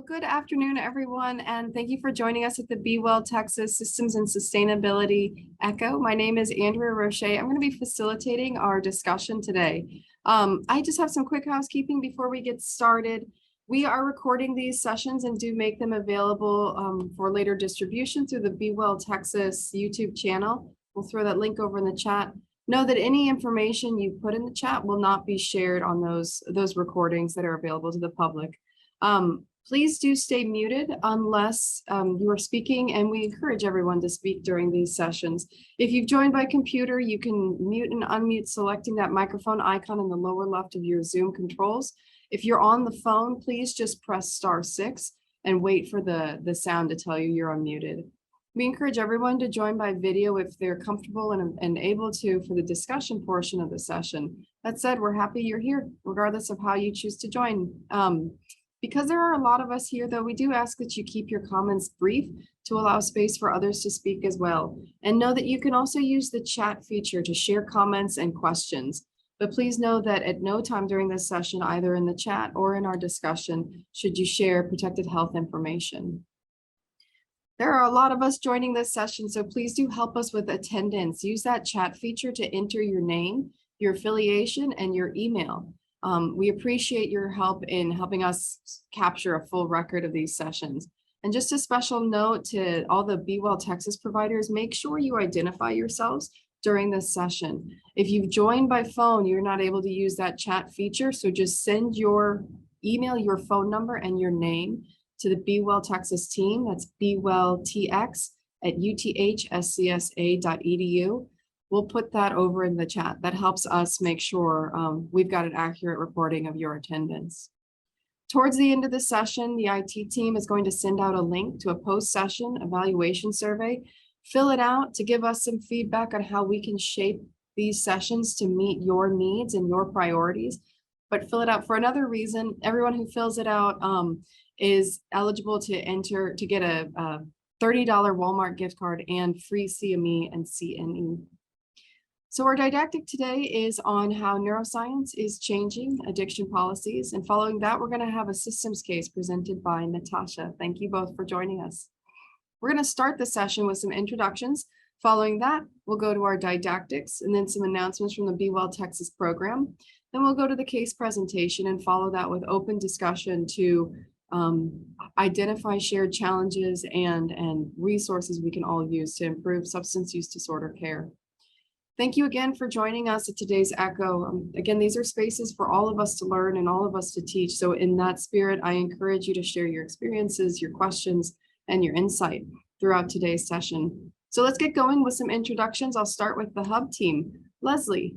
good afternoon, everyone, and thank you for joining us at the Be Well Texas Systems and Sustainability Echo. My name is Andrea Roche. I'm going to be facilitating our discussion today. I just have some quick housekeeping before we get started. We are recording these sessions and do make them available for later distribution through the Be Well Texas YouTube channel. We'll throw that link over in the chat. Know that any information you put in the chat will not be shared on those recordings that are available to the public. Please do stay muted unless you are speaking, and we encourage everyone to speak during these sessions. If you've joined by computer, you can mute and unmute selecting that microphone icon in the lower left of your Zoom controls. If you're on the phone, please just press *6 and wait for the sound to tell you you're unmuted. We encourage everyone to join by video if they're comfortable and able to for the discussion portion of the session. That said, we're happy you're here, regardless of how you choose to join. Because there are a lot of us here, though, we do ask that you keep your comments brief to allow space for others to speak as well. And know that you can also use the chat feature to share comments and questions. But please know that at no time during this session, either in the chat or in our discussion, should you share protected health information. There are a lot of us joining this session, so please do help us with attendance. Use that chat feature to enter your name, your affiliation, and your email. We appreciate your help in helping us capture a full record of these sessions. And just a special note to all the Be Well Texas providers, make sure you identify yourselves during this session. If you've joined by phone, you're not able to use that chat feature, so just send your email, your phone number, and your name to the Be Well Texas team. That's bewelltx@uthscsa.edu. We'll put that over in the chat. That helps us make sure we've got an accurate reporting of your attendance. Towards the end of the session, the IT team is going to send out a link to a post-session evaluation survey. Fill it out to give us some feedback on how we can shape these sessions to meet your needs and your priorities. But fill it out for another reason. Everyone who fills it out is eligible to get a $30 Walmart gift card and free CME and CNE. So our didactic today is on how neuroscience is changing addiction policies. And following that, we're going to have a systems case presented by Natasha. Thank you both for joining us. We're going to start the session with some introductions. Following that, we'll go to our didactics and then some announcements from the Be Well Texas program. Then we'll go to the case presentation and follow that with open discussion to identify shared challenges and resources we can all use to improve substance use disorder care. Thank you again for joining us at today's Echo. Again, these are spaces for all of us to learn and all of us to teach. So in that spirit, I encourage you to share your experiences, your questions, and your insight throughout today's session. So let's get going with some introductions. I'll start with the Hub team. Leslie.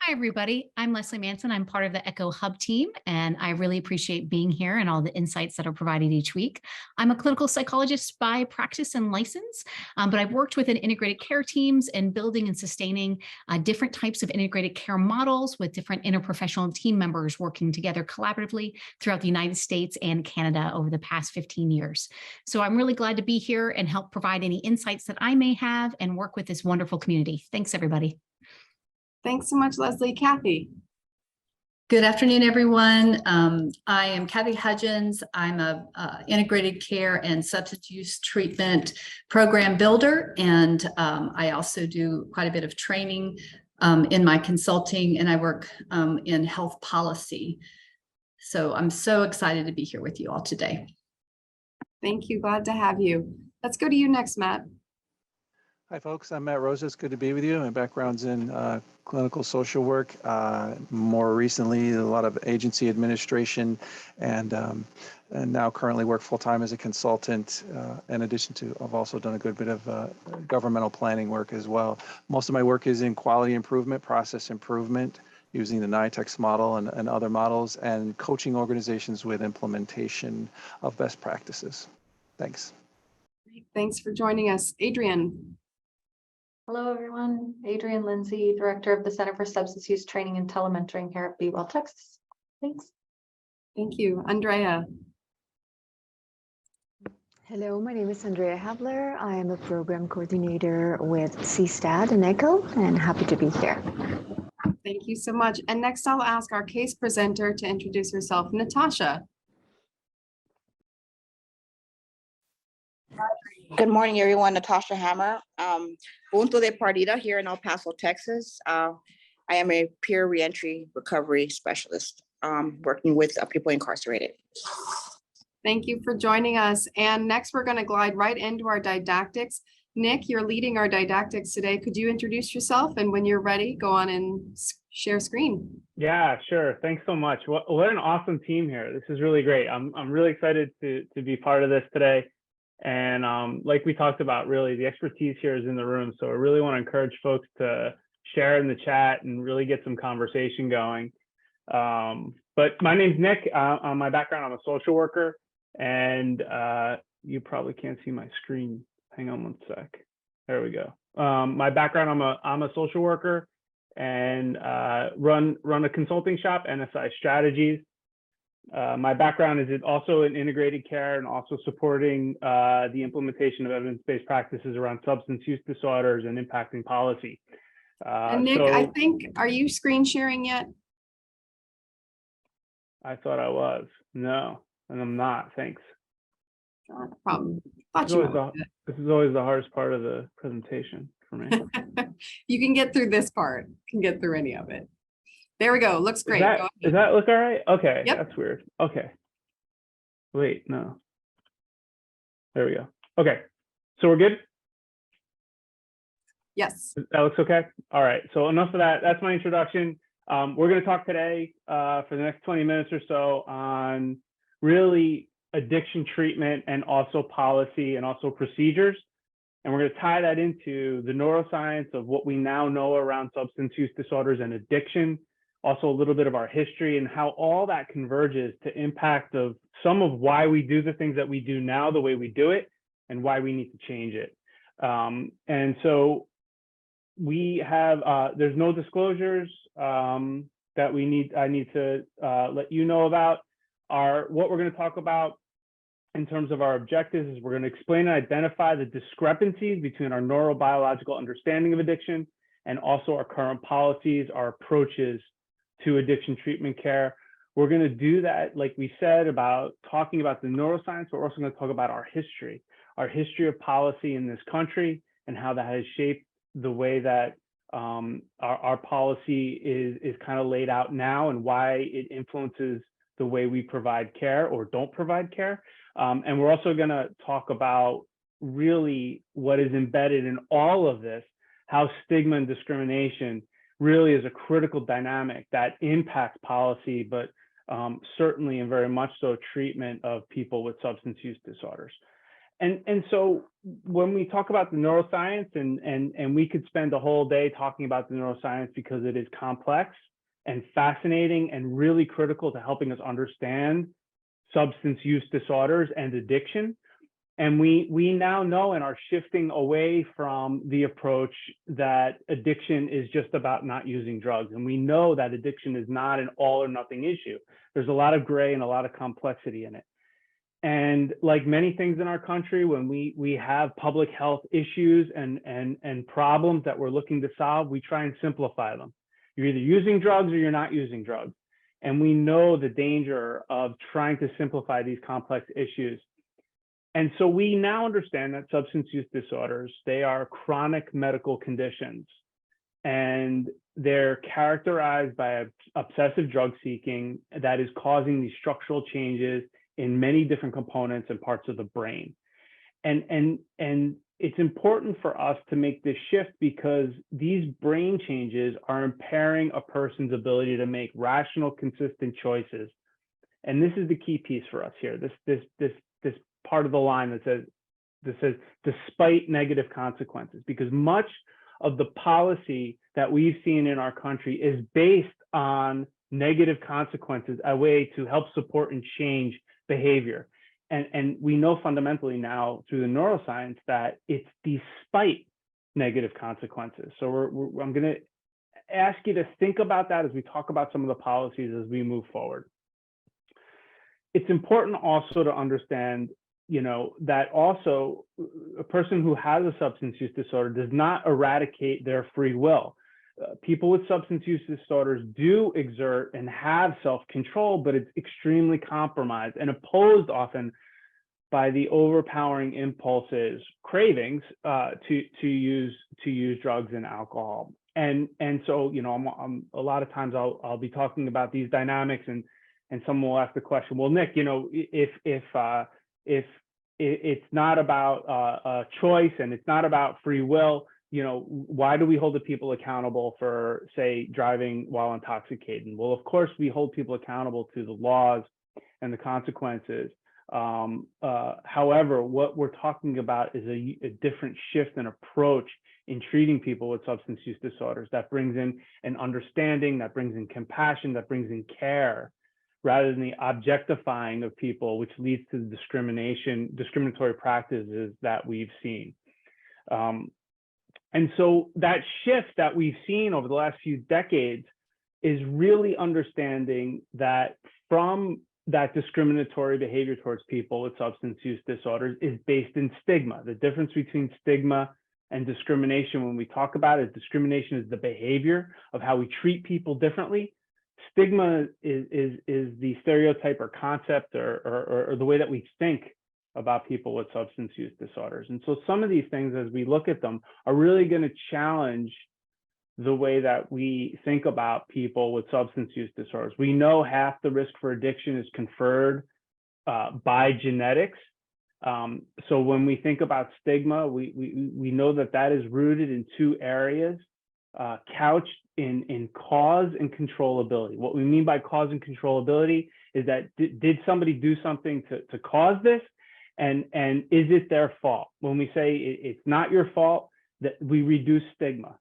Hi, everybody. I'm Leslie Manson. I'm part of the Echo Hub team, and I really appreciate being here and all the insights that are provided each week. I'm a clinical psychologist by practice and license, but I've worked within integrated care teams and building and sustaining different types of integrated care models with different interprofessional team members working together collaboratively throughout the United States and Canada over the past 15 years. So I'm really glad to be here and help provide any insights that I may have and work with this wonderful community. Thanks, everybody. Thanks so much, Leslie. Kathy. Good afternoon, everyone. I am Kathy Hudgens. I'm a integrated care and substance use treatment program builder, and I also do quite a bit of training in my consulting, and I work in health policy. So I'm so excited to be here with you all today. Thank you. Glad to have you. Let's go to you next, Matt. Hi, folks. I'm Matt Rosa. It's good to be with you. My background's in clinical social work. More recently, a lot of agency administration, and now currently work full-time as a consultant. In addition to, I've also done a good bit of governmental planning work as well. Most of my work is in quality improvement, process improvement, using the NITEX model and other models, and coaching organizations with implementation of best practices. Thanks. Thanks for joining us. Adrienne. Hello, everyone. Adrienne Lindsay, Director of the Center for Substance Use Training and Telementoring here at Be Well Texas. Thanks. Thank you. Andrea. Hello, my name is Andrea Havler. I am a program coordinator with CSTAD and ECHO, and happy to be here. Thank you so much. And next I'll ask our case presenter to introduce herself, Natasha. Good morning, everyone. Natasha Hammer, Punto de Partida here in El Paso, Texas. I am a peer reentry recovery specialist, working with people incarcerated. Thank you for joining us. And next, we're going to glide right into our didactics. Nick, you're leading our didactics today. Could you introduce yourself? And when you're ready, go on and share screen. Yeah, sure. Thanks so much. What an awesome team here. This is really great. I'm really excited to be part of this today. And like we talked about, really, the expertise here is in the room. So I really want to encourage folks to share in the chat and really get some conversation going. But my name's Nick. On my background, I'm a social worker. And you probably can't see my screen. Hang on one sec. There we go. My background, I'm a social worker and run a consulting shop, NSI Strategies. My background is also in integrated care and also supporting the implementation of evidence-based practices around substance use disorders and impacting policy. And Nick, I think, are you screen sharing yet? I thought I was. No, and I'm not. Thanks. Not a problem. This is always the hardest part of the presentation for me. You can get through this part. You can get through any of it. There we go. Looks great. Does that look all right? Okay, Yep. That's weird. Okay. Wait, no. There we go. Okay, so we're good? Yes. That looks okay? All right, so enough of that. That's my introduction. We're going to talk today for the next 20 minutes or so on really addiction treatment and also policy and also procedures. And we're going to tie that into the neuroscience of what we now know around substance use disorders and addiction, also a little bit of our history and how all that converges to impact of some of why we do the things that we do now the way we do it and why we need to change it. And so we have, there's no disclosures that I need to let you know about. What we're going to talk about in terms of our objectives is we're going to explain and identify the discrepancies between our neurobiological understanding of addiction and also our current policies, our approaches to addiction treatment care. We're going to do that, like we said, about talking about the neuroscience, but we're also going to talk about our history of policy in this country and how that has shaped the way that our policy is kind of laid out now and why it influences the way we provide care or don't provide care. And we're also going to talk about really what is embedded in all of this, how stigma and discrimination really is a critical dynamic that impacts policy, but certainly and very much so treatment of people with substance use disorders. And so when we talk about the neuroscience, and we could spend a whole day talking about the neuroscience because it is complex and fascinating and really critical to helping us understand substance use disorders and addiction. And we now know and are shifting away from the approach that addiction is just about not using drugs. And we know that addiction is not an all or nothing issue. There's a lot of gray and a lot of complexity in it. And like many things in our country, when we have public health issues and problems that we're looking to solve, we try and simplify them. You're either using drugs or you're not using drugs. And we know the danger of trying to simplify these complex issues. And so we now understand that substance use disorders, they are chronic medical conditions, and they're characterized by obsessive drug seeking that is causing these structural changes in many different components and parts of the brain. And it's important for us to make this shift because these brain changes are impairing a person's ability to make rational, consistent choices. And this is the key piece for us here. This part of the line that says despite negative consequences, because much of the policy that we've seen in our country is based on negative consequences, a way to help support and change behavior. And we know fundamentally now through the neuroscience that it's despite negative consequences. So I'm going to ask you to think about that as we talk about some of the policies as we move forward. It's important also to understand, that also a person who has a substance use disorder does not eradicate their free will. People with substance use disorders do exert and have self-control, but it's extremely compromised and opposed often by the overpowering impulses, cravings to use drugs and alcohol. And so, you know, I'm a lot of times I'll be talking about these dynamics, and someone will ask the question, well, Nick, you know, if it's not about choice and it's not about free will, you know, why do we hold the people accountable for, say, driving while intoxicated? Well, of course, we hold people accountable to the laws and the consequences. However, what we're talking about is a different shift in approach in treating people with substance use disorders that brings in an understanding, that brings in compassion, that brings in care, rather than the objectifying of people, which leads to the discriminatory practices that we've seen. And so that shift that we've seen over the last few decades is really understanding that from that discriminatory behavior towards people with substance use disorders is based in stigma. The difference between stigma and discrimination, when we talk about it, discrimination is the behavior of how we treat people differently. Stigma is the stereotype or concept or the way that we think about people with substance use disorders. And so some of these things, as we look at them, are really going to challenge the way that we think about people with substance use disorders. We know half the risk for addiction is conferred by genetics. So when we think about stigma, we know that is rooted in two areas, couched in cause and controllability. What we mean by cause and controllability is that did somebody do something to cause this? And is it their fault? When we say it's not your fault, that we reduce stigma.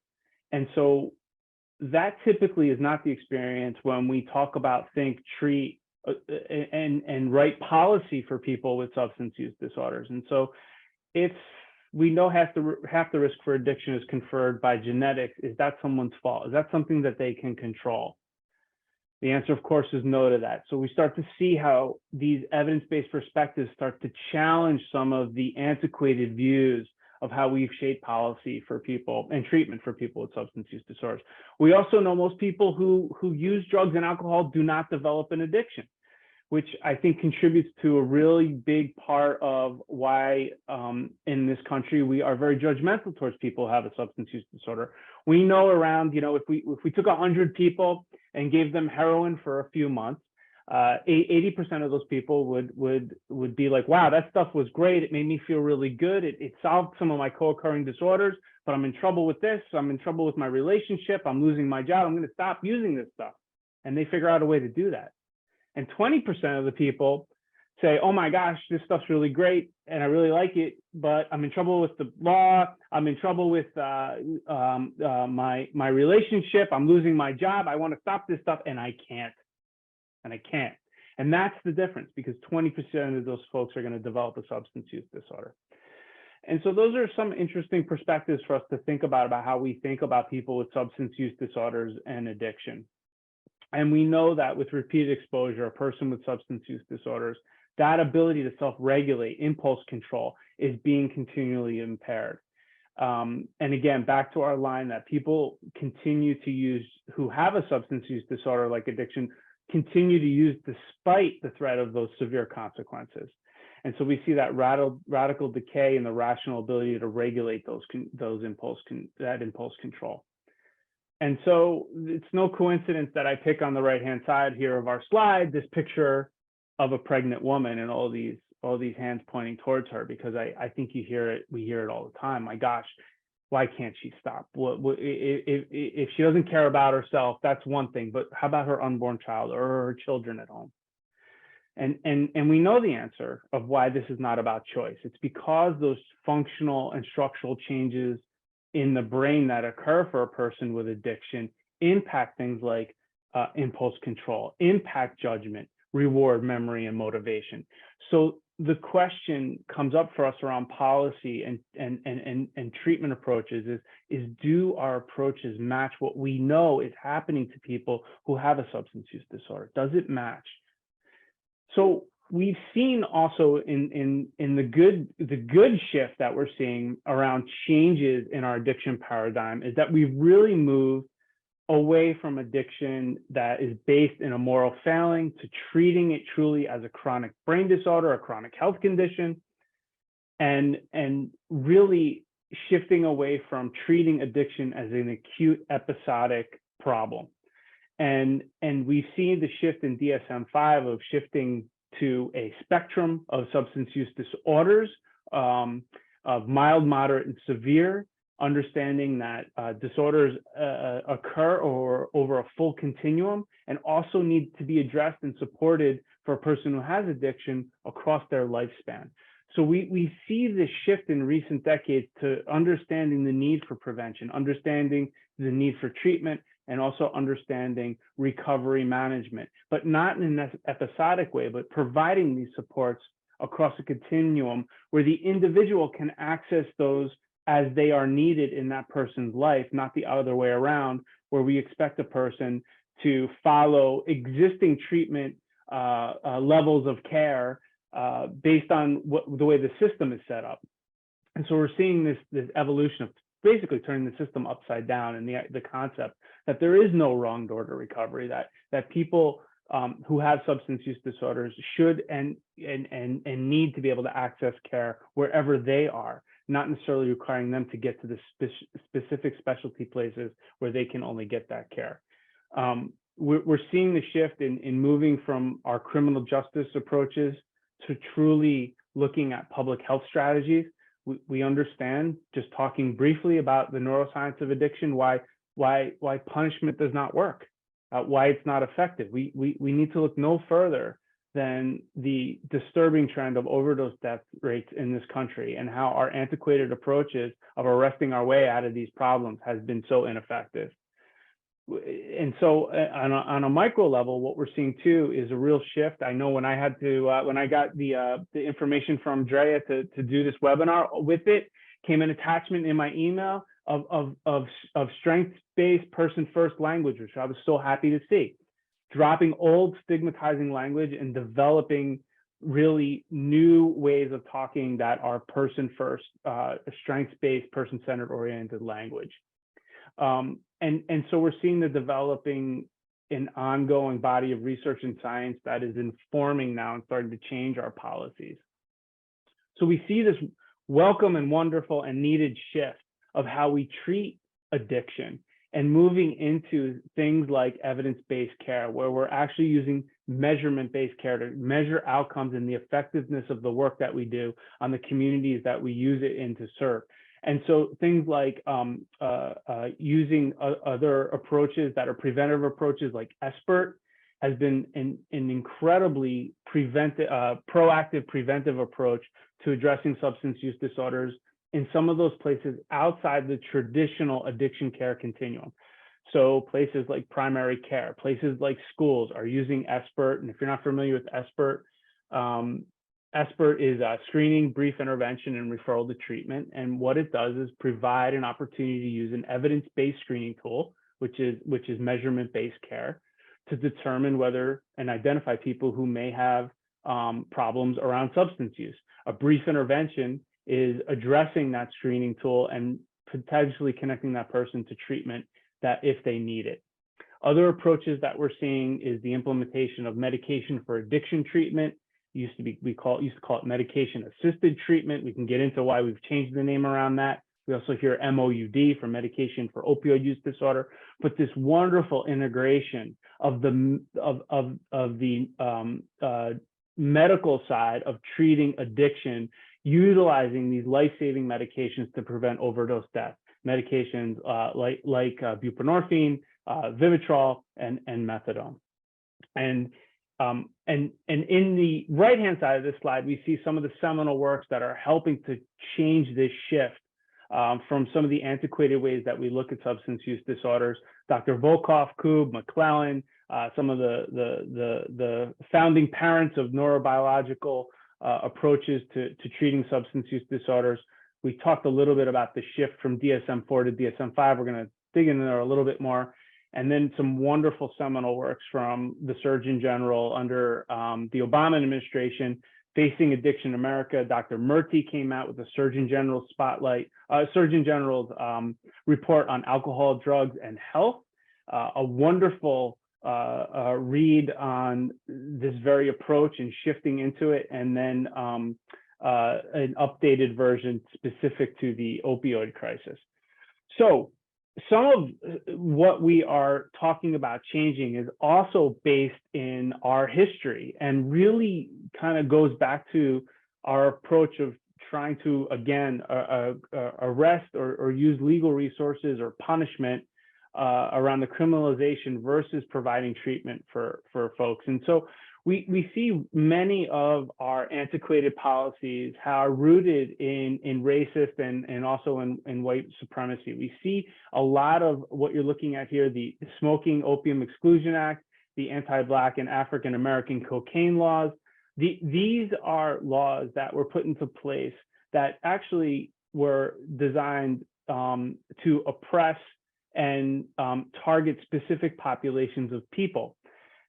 And so that typically is not the experience when we talk about think, treat, and write policy for people with substance use disorders. And so if we know half the risk for addiction is conferred by genetics, is that someone's fault? Is that something that they can control? The answer, of course, is no to that. So we start to see how these evidence-based perspectives start to challenge some of the antiquated views of how we've shaped policy for people and treatment for people with substance use disorders. We also know most people who use drugs and alcohol do not develop an addiction, which I think contributes to a really big part of why in this country we are very judgmental towards people who have a substance use disorder. We know around, you know, if we took 100 people and gave them heroin for a few months, 80% of those people would be like, wow, that stuff was great. It made me feel really good. It solved some of my co-occurring disorders, but I'm in trouble with this. I'm in trouble with my relationship. I'm losing my job. I'm going to stop using this stuff. And they figure out a way to do that. And 20% of the people say, oh my gosh, this stuff's really great and I really like it, but I'm in trouble with the law. I'm in trouble with my relationship. I'm losing my job. I want to stop this stuff and I can't. And that's the difference, because 20% of those folks are going to develop a substance use disorder. And so those are some interesting perspectives for us to think about how we think about people with substance use disorders and addiction. And we know that with repeated exposure, a person with substance use disorders, that ability to self-regulate, impulse control, is being continually impaired. And again, back to our line that people continue to use, who have a substance use disorder like addiction, continue to use despite the threat of those severe consequences. And so we see that radical decay in the rational ability to regulate that impulse control. And so it's no coincidence that I pick on the right-hand side here of our slide this picture of a pregnant woman and all these hands pointing towards her, because I think we hear it all the time. My gosh, why can't she stop? If she doesn't care about herself, that's one thing, but how about her unborn child or her children at home? And we know the answer of why this is not about choice. It's because those functional and structural changes in the brain that occur for a person with addiction impact things like impulse control, impact judgment, reward, memory, and motivation. So the question comes up for us around policy and treatment approaches is do our approaches match what we know is happening to people who have a substance use disorder? Does it match? So we've seen also in the good shift that we're seeing around changes in our addiction paradigm is that we've really moved away from addiction that is based in a moral failing to treating it truly as a chronic brain disorder, a chronic health condition, and really shifting away from treating addiction as an acute episodic problem. And we've seen the shift in DSM-5 of shifting to a spectrum of substance use disorders, of mild, moderate, and severe, understanding that disorders occur over a full continuum and also need to be addressed and supported for a person who has addiction across their lifespan. So we see this shift in recent decades to understanding the need for prevention, understanding the need for treatment, and also understanding recovery management, but not in an episodic way, but providing these supports across a continuum where the individual can access those as they are needed in that person's life, not the other way around, where we expect a person to follow existing treatment levels of care based on the way the system is set up. And so we're seeing this evolution of basically turning the system upside down, and the concept that there is no wrong door to recovery, that people who have substance use disorders should and need to be able to access care wherever they are, not necessarily requiring them to get to the specific specialty places where they can only get that care. We're seeing the shift in moving from our criminal justice approaches to truly looking at public health strategies. We understand, just talking briefly about the neuroscience of addiction, why punishment does not work, why it's not effective. We need to look no further than the disturbing trend of overdose death rates in this country and how our antiquated approaches of arresting our way out of these problems has been so ineffective. And so on a micro level, what we're seeing too is a real shift. I know when I had to, when I got the information from Drea to do this webinar, with it came an attachment in my email of strengths-based person-first language, which I was so happy to see. Dropping old stigmatizing language and developing really new ways of talking that are person-first, strengths-based, person-centered oriented language. And so we're seeing the developing an ongoing body of research and science that is informing now and starting to change our policies. So we see this welcome and wonderful and needed shift of how we treat addiction and moving into things like evidence-based care, where we're actually using measurement-based care to measure outcomes and the effectiveness of the work that we do on the communities that we use it in to serve. And so things like using other approaches that are preventive approaches like SBIRT has been an incredibly proactive preventive approach to addressing substance use disorders in some of those places outside the traditional addiction care continuum. So places like primary care, places like schools are using SBIRT. And if you're not familiar with SBIRT, SBIRT is a screening, brief intervention, and referral to treatment. And what it does is provide an opportunity to use an evidence-based screening tool, which is measurement-based care, to determine whether and identify people who may have problems around substance use. A brief intervention is addressing that screening tool and potentially connecting that person to treatment that if they need it. Other approaches that we're seeing is the implementation of medication for addiction treatment. Used to call it medication-assisted treatment. We can get into why we've changed the name around that. We also hear MOUD for medication for opioid use disorder. But this wonderful integration of the medical side of treating addiction, utilizing these life-saving medications to prevent overdose death. Medications like buprenorphine, Vivitrol, and methadone. And in the right-hand side of this slide, we see some of the seminal works that are helping to change this shift from some of the antiquated ways that we look at substance use disorders. Dr. Volkoff, Koob, McClellan, some of the founding parents of neurobiological approaches to treating substance use disorders. We talked a little bit about the shift from DSM-4 to DSM-5. We're going to dig in there a little bit more. And then some wonderful seminal works from the Surgeon General under the Obama administration, Facing Addiction in America. Dr. Murthy came out with a Surgeon General's report on alcohol, drugs, and health. a wonderful read on this very approach and shifting into it, and then an updated version specific to the opioid crisis. So some of what we are talking about changing is also based in our history and really kind of goes back to our approach of trying to, again, arrest or use legal resources or punishment around the criminalization versus providing treatment for folks. And so we see many of our antiquated policies are rooted in racist and also in white supremacy. We see a lot of what you're looking at here, the Smoking Opium Exclusion Act, the anti-Black and African American cocaine laws. These are laws that were put into place that actually were designed to oppress and target specific populations of people.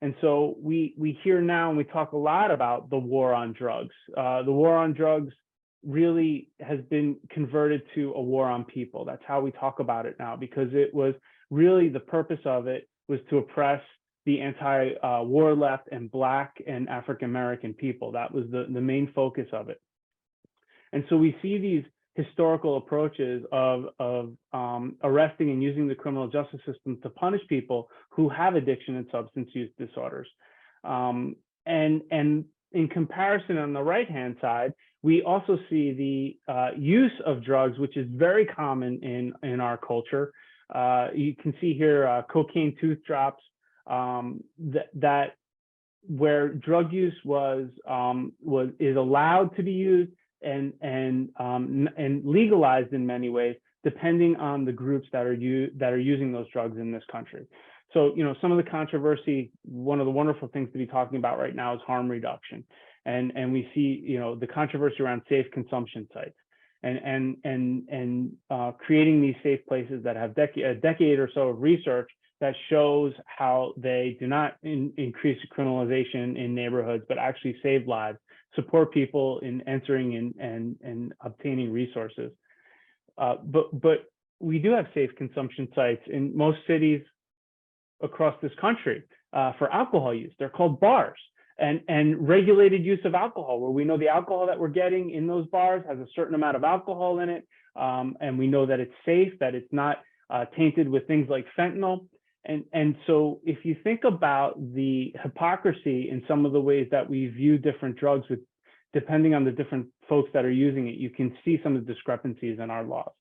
And so we hear now, and we talk a lot about the war on drugs. The war on drugs really has been converted to a war on people. That's how we talk about it now, because it was really, the purpose of it was to oppress the anti-war left and Black and African American people. That was the main focus of it. And so we see these historical approaches of arresting and using the criminal justice system to punish people who have addiction and substance use disorders. And in comparison, on the right-hand side, we also see the use of drugs, which is very common in our culture. You can see here cocaine tooth drops, that where drug use is allowed to be used and legalized in many ways, depending on the groups that are using those drugs in this country. So, some of the controversy, one of the wonderful things to be talking about right now is harm reduction, and we see, the controversy around safe consumption sites, and creating these safe places that have a decade or so of research that shows how they do not increase criminalization in neighborhoods, but actually save lives, support people in entering and obtaining resources. But we do have safe consumption sites in most cities across this country for alcohol use. They're called bars, and regulated use of alcohol, where we know the alcohol that we're getting in those bars has a certain amount of alcohol in it, and we know that it's safe, that it's not tainted with things like fentanyl. And so if you think about the hypocrisy in some of the ways that we view different drugs depending on the different folks that are using it, you can see some of the discrepancies in our laws.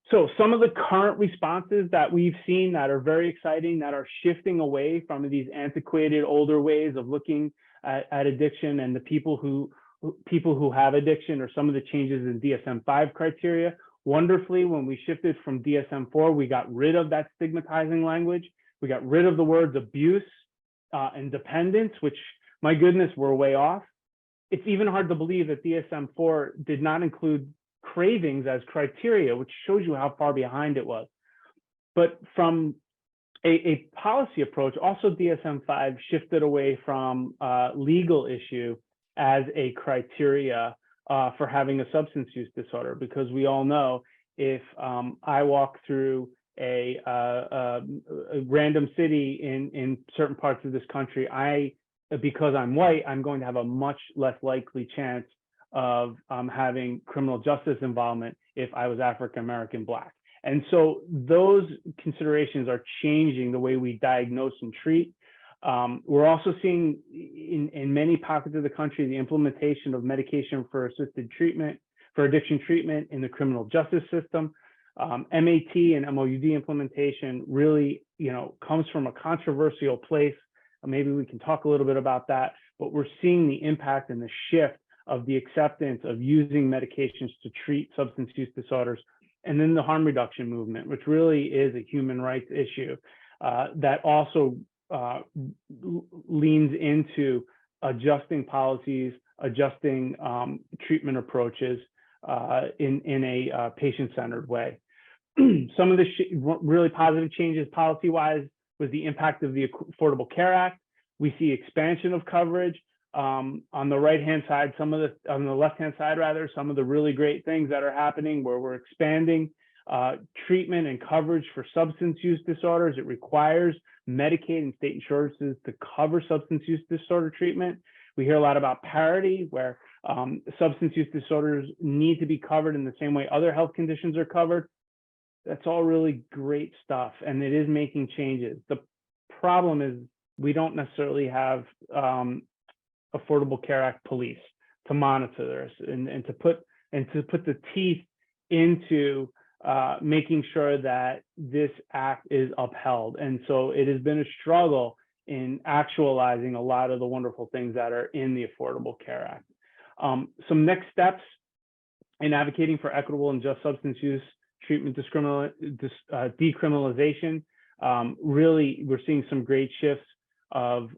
So some of the current responses that we've seen that are very exciting, that are shifting away from these antiquated older ways of looking at addiction and the people who have addiction, or some of the changes in DSM-5 criteria. Wonderfully, when we shifted from DSM-4, we got rid of that stigmatizing language. We got rid of the words abuse and dependence, which, my goodness, we're way off. It's even hard to believe that DSM-4 did not include cravings as criteria, which shows you how far behind it was. But from a policy approach, also DSM-5 shifted away from legal issue as a criteria for having a substance use disorder, because we all know if I walk through a random city in certain parts of this country, because I'm white, I'm going to have a much less likely chance of having criminal justice involvement if I was African American Black. And so those considerations are changing the way we diagnose and treat. We're also seeing in many pockets of the country the implementation of medication for assisted treatment, for addiction treatment in the criminal justice system. MAT and MOUD implementation really, comes from a controversial place. Maybe we can talk a little bit about that, but we're seeing the impact and the shift of the acceptance of using medications to treat substance use disorders. And then the harm reduction movement, which really is a human rights issue that also leans into adjusting policies, adjusting treatment approaches in a patient-centered way. Some of the really positive changes policy-wise was the impact of the Affordable Care Act. We see expansion of coverage. On the right-hand side, on the left-hand side rather, some of the really great things that are happening where we're expanding treatment and coverage for substance use disorders. It requires Medicaid and state insurances to cover substance use disorder treatment. We hear a lot about parity, where substance use disorders need to be covered in the same way other health conditions are covered. That's all really great stuff, and it is making changes. The problem is we don't necessarily have Affordable Care Act police to monitor this and to put the teeth into making sure that this act is upheld. And so it has been a struggle in actualizing a lot of the wonderful things that are in the Affordable Care Act. Some next steps in advocating for equitable and just substance use treatment decriminalization. Really, we're seeing some great shifts of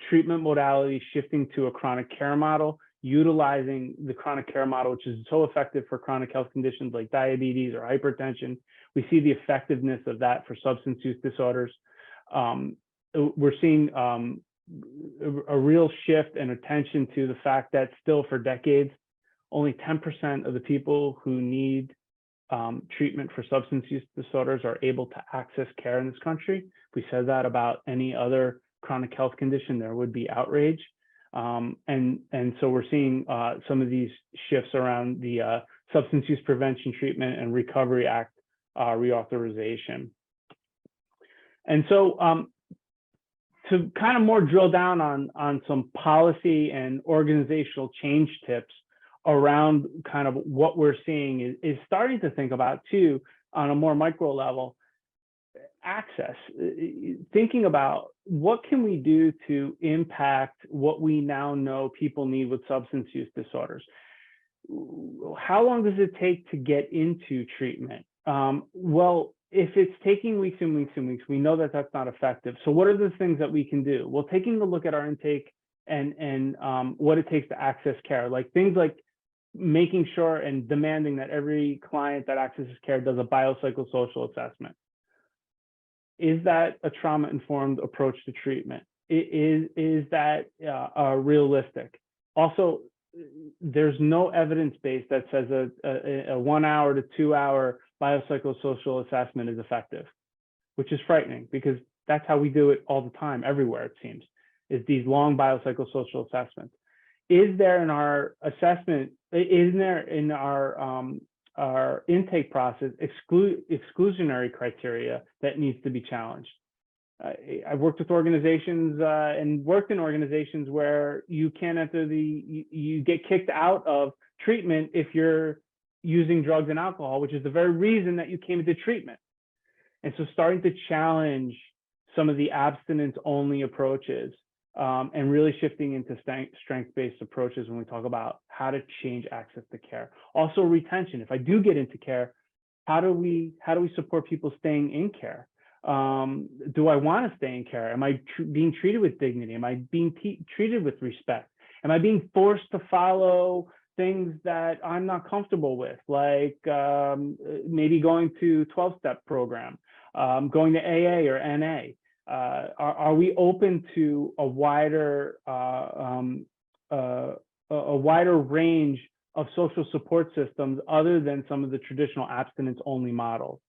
treatment modality shifting to a chronic care model, utilizing the chronic care model, which is so effective for chronic health conditions like diabetes or hypertension. We see the effectiveness of that for substance use disorders. We're seeing a real shift and attention to the fact that still for decades, only 10% of the people who need treatment for substance use disorders are able to access care in this country. If we said that about any other chronic health condition, there would be outrage. And so we're seeing some of these shifts around the Substance Use Prevention, Treatment, and Recovery Act reauthorization. And so to kind of more drill down on some policy and organizational change tips around kind of what we're seeing is starting to think about too, on a more micro level, access, thinking about what can we do to impact what we now know people need with substance use disorders. How long does it take to get into treatment? Well, if it's taking weeks and weeks and weeks, we know that that's not effective. So what are the things that we can do? Well, taking a look at our intake and what it takes to access care, like things like making sure and demanding that every client that accesses care does a biopsychosocial assessment. Is that a trauma-informed approach to treatment? Is that realistic? Also, there's no evidence base that says a 1 hour to 2 hour biopsychosocial assessment is effective, which is frightening because that's how we do it all the time, everywhere it seems, is these long biopsychosocial assessments. Is there in our assessment, is there in our intake process exclusionary criteria that needs to be challenged? I've worked with organizations and worked in organizations where you can't enter you get kicked out of treatment if you're using drugs and alcohol, which is the very reason that you came into treatment. And so starting to challenge some of the abstinence-only approaches and really shifting into strength-based approaches when we talk about how to change access to care. Also retention. If I do get into care, how do we support people staying in care? Do I want to stay in care? Am I being treated with dignity? Am I being treated with respect? Am I being forced to follow things that I'm not comfortable with, like maybe going to 12-step program, going to AA or NA? Are we open to a wider range of social support systems other than some of the traditional abstinence-only models?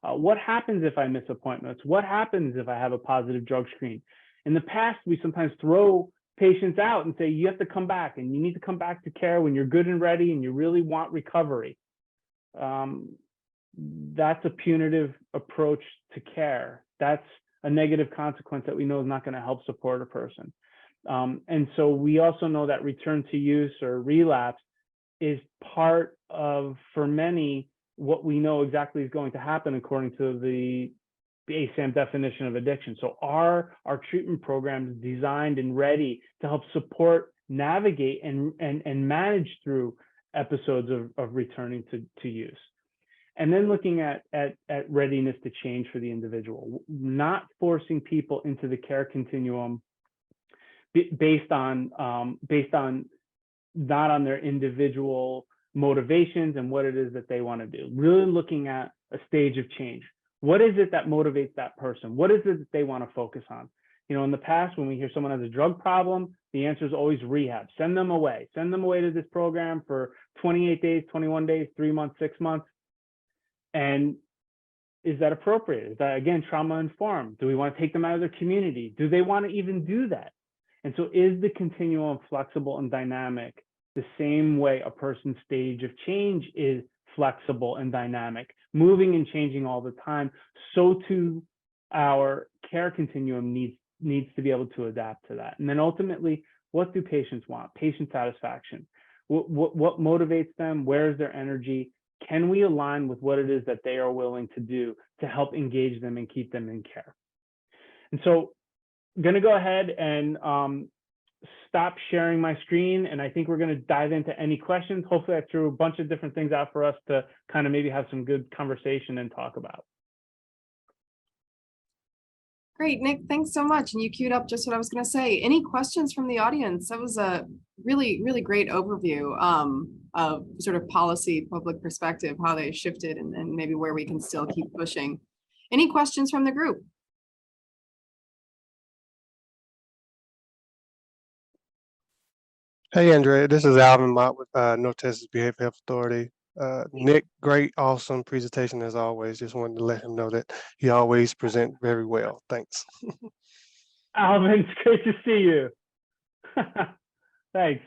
What happens if I miss appointments? What happens if I have a positive drug screen? In the past, we sometimes throw patients out and say, you have to come back and you need to come back to care when you're good and ready and you really want recovery. That's a punitive approach to care. That's a negative consequence that we know is not going to help support a person. And so we also know that return to use or relapse is part of, for many, what we know exactly is going to happen according to the ASAM definition of addiction. So are our treatment programs designed and ready to help support, navigate, and manage through episodes of returning to use? And then looking at readiness to change for the individual, not forcing people into the care continuum based on not on their individual motivations and what it is that they want to do. Really looking at a stage of change. What is it that motivates that person? What is it that they want to focus on? You know, in the past, when we hear someone has a drug problem, the answer is always rehab. Send them away to this program for 28 days, 21 days, 3 months, 6 months. And is that appropriate? Is that, again, trauma informed? Do we want to take them out of their community? Do they want to even do that? And so is the continuum flexible and dynamic the same way a person's stage of change is flexible and dynamic, moving and changing all the time? So too, our care continuum needs to be able to adapt to that. And then ultimately, what do patients want? Patient satisfaction. What motivates them? Where is their energy? Can we align with what it is that they are willing to do to help engage them and keep them in care? And so I'm going to go ahead and stop sharing my screen. And I think we're going to dive into any questions. Hopefully I threw a bunch of different things out for us to kind of maybe have some good conversation and talk about. Great, Nick, thanks so much. And you queued up just what I was going to say. Any questions from the audience? That was a really, really great overview of sort of policy, public perspective, how they shifted and maybe where we can still keep pushing. Any questions from the group? Hey, Andrea, this is Alvin Mott with North Texas Behavioral Health Authority. Nick, great, awesome presentation as always. Just wanted to let him know that he always present very well. Thanks. Alvin, it's great to see you. Thanks.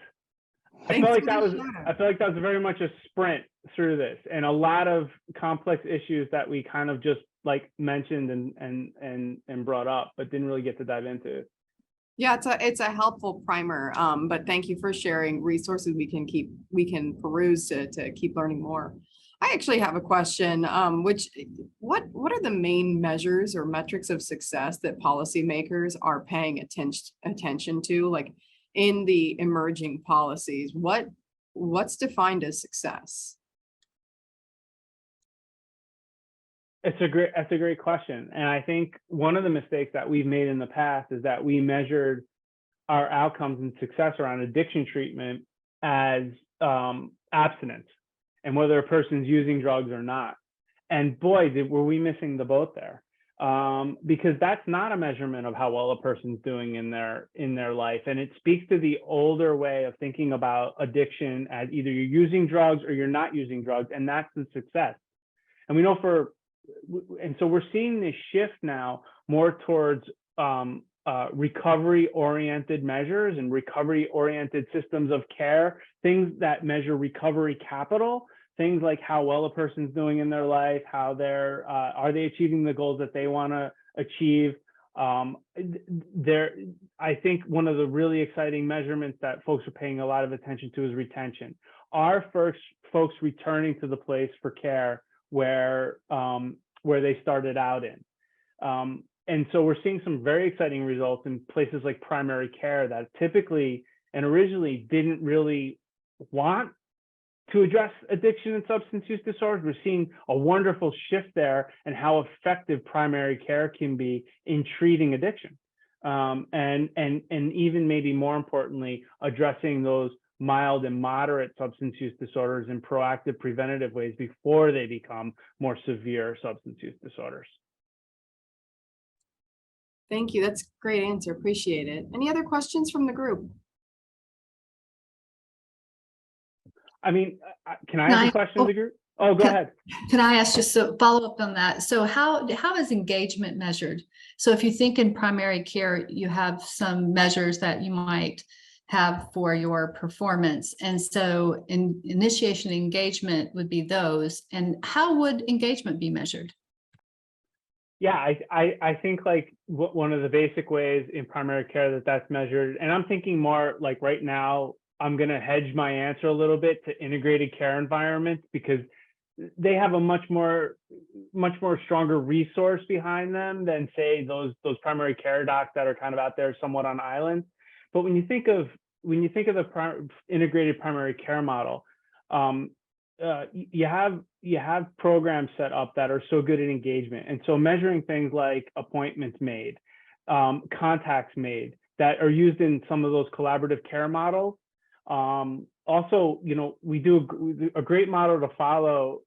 I feel like that was very much a sprint through this, and a lot of complex issues that we kind of just like mentioned and brought up, but didn't really get to dive into. Yeah, it's a helpful primer, but thank you for sharing resources we can peruse to keep learning more. I actually have a question, what are the main measures or metrics of success that policymakers are paying attention to, like in the emerging policies? What's defined as success? That's a great question. And I think one of the mistakes that we've made in the past is that we measured our outcomes and success around addiction treatment as abstinence and whether a person's using drugs or not. And boy, were we missing the boat there. Because that's not a measurement of how well a person's doing in their life. And it speaks to the older way of thinking about addiction as either you're using drugs or you're not using drugs, and that's the success. And we know and so we're seeing this shift now more towards recovery-oriented measures and recovery-oriented systems of care, things that measure recovery capital, things like how well a person's doing in their life, how are they achieving the goals that they want to achieve. I think one of the really exciting measurements that folks are paying a lot of attention to is retention. Are folks returning to the place for care where they started out in? And so we're seeing some very exciting results in places like primary care that typically and originally didn't really want to address addiction and substance use disorders. We're seeing a wonderful shift there and how effective primary care can be in treating addiction. And even maybe more importantly, addressing those mild and moderate substance use disorders in proactive preventative ways before they become more severe substance use disorders. Thank you. That's a great answer. Appreciate it. Any other questions from the group? I mean, can I ask a question to the group? Oh, go ahead. Can I ask just a follow up on that? So how is engagement measured? So if you think in primary care, you have some measures that you might have for your performance. And so initiation and engagement would be those. And how would engagement be measured? Yeah, I think like one of the basic ways in primary care that's measured, and I'm thinking more like right now, I'm going to hedge my answer a little bit to integrated care environments because they have a much more stronger resource behind them than say those primary care docs that are kind of out there somewhat on islands. But when you think of the integrated primary care model, you have programs set up that are so good at engagement, and so measuring things like appointments made, contacts made that are used in some of those collaborative care models. Also, we do a great model to follow,